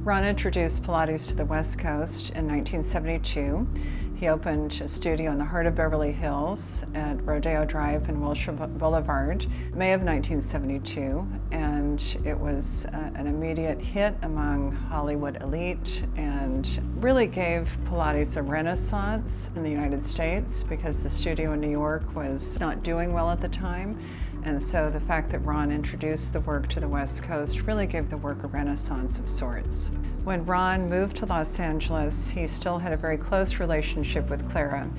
Ron introduced Pilates to the West Coast in 1972. He opened a studio in the heart of Beverly Hills at Rodeo Drive and Wilshire Boulevard, May of 1972, and it was an immediate hit among Hollywood elite and really gave Pilates a renaissance in the United States because the studio in New York was not doing well at the time. And so the fact that Ron introduced the work to the West Coast really gave the work a renaissance of sorts. When Ron moved to Los Angeles, he still had a very close relationship with Clara,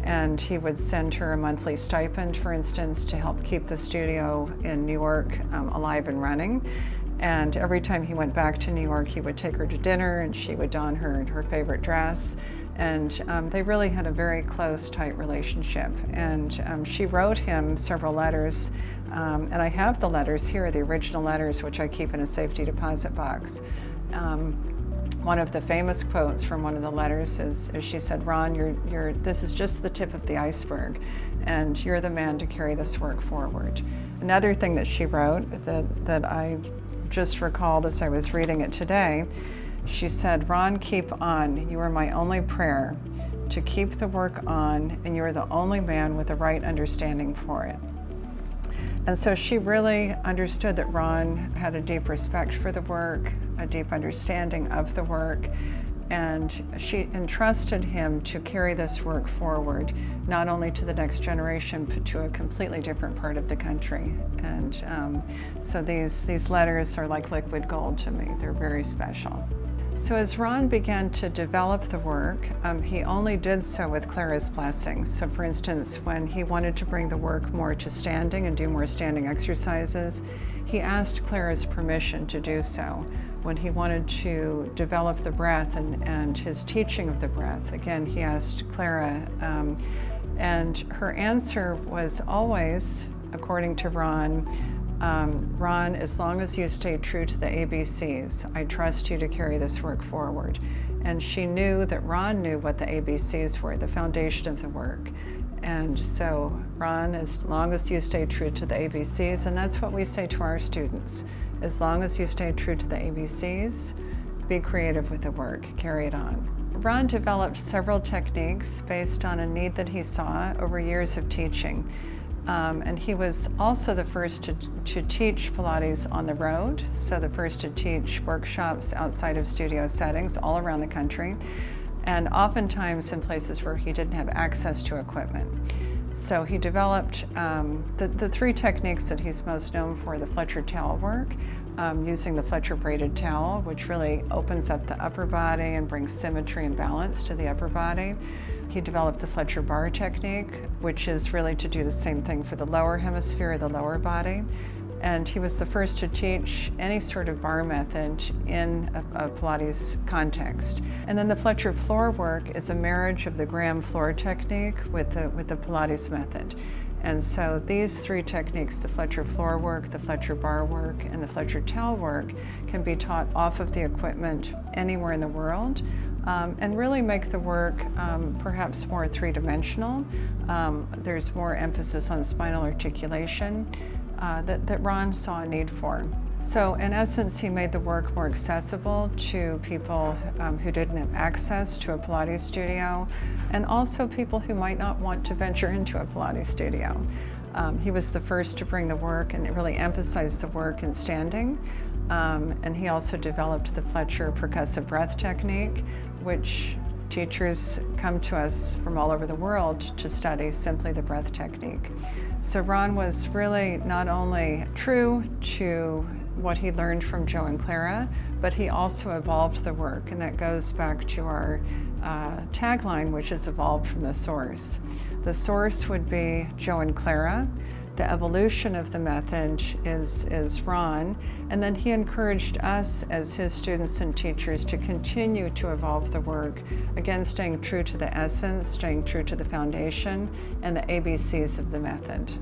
and he would send her a monthly stipend, for instance, to help keep the studio in New York alive and running. And every time he went back to New York, he would take her to dinner and she would don her favorite dress. And they really had a very close, tight relationship. And she wrote him several letters, and I have the letters here, the original letters, which I keep in a safety deposit box. One of the famous quotes from one of the letters is she said, "Ron, this is just the tip of the iceberg, and you're the man to carry this work forward." Another thing that she wrote that I just recalled as I was reading it today, she said, "Ron, keep on. You are my only prayer to keep the work on, and you are the only man with the right understanding for it." And so she really understood that Ron had a deep respect for the work, a deep understanding of the work, and she entrusted him to carry this work forward, not only to the next generation, but to a completely different part of the country. And so these letters are like liquid gold to me. They're very special. So as Ron began to develop the work, he only did so with Clara's blessing. So for instance, when he wanted to bring the work more to standing and do more standing exercises, he asked Clara's permission to do so. When he wanted to develop the breath and his teaching of the breath, again, he asked Clara, and her answer was always, according to Ron, "Ron, as long as you stay true to the ABCs, I trust you to carry this work forward." And she knew that Ron knew what the ABCs were, the foundation of the work. And so, Ron, as long as you stay true to the ABCs, and that's what we say to our students, as long as you stay true to the ABCs, be creative with the work, carry it on. Ron developed several techniques based on a need that he saw over years of teaching. And he was also the first to teach Pilates on the road, so the first to teach workshops outside of studio settings all around the country, and oftentimes in places where he didn't have access to equipment. So he developed the three techniques that he's most known for: the Fletcher Towelwork, using the Fletcher braided towel, which really opens up the upper body and brings symmetry and balance to the upper body. He developed the Fletcher Barre Technique, which is really to do the same thing for the lower hemisphere, the lower body. And he was the first to teach any sort of bar method in a Pilates context. And then the Fletcher Floorwork is a marriage of the Graham floor technique with the Pilates method. And so these three techniques, the Fletcher Floorwork, the Fletcher Barre work, and the Fletcher Towelwork, can be taught off of the equipment anywhere in the world, and really make the work perhaps more three-dimensional. There's more emphasis on spinal articulation that Ron saw a need for. So in essence, he made the work more accessible to people who didn't have access to a Pilates studio, and also people who might not want to venture into a Pilates studio. He was the first to bring the work and really emphasize the work in standing. And he also developed the Fletcher percussive breath technique, which teachers come to us from all over the world to study simply the breath technique. So Ron was really not only true to what he learned from Joe and Clara, but he also evolved the work, and that goes back to our tagline, which is evolved from the source. The source would be Joe and Clara. The evolution of the method is Ron, and then he encouraged us as his students and teachers to continue to evolve the work, again staying true to the essence, staying true to the foundation, and the ABCs of the method.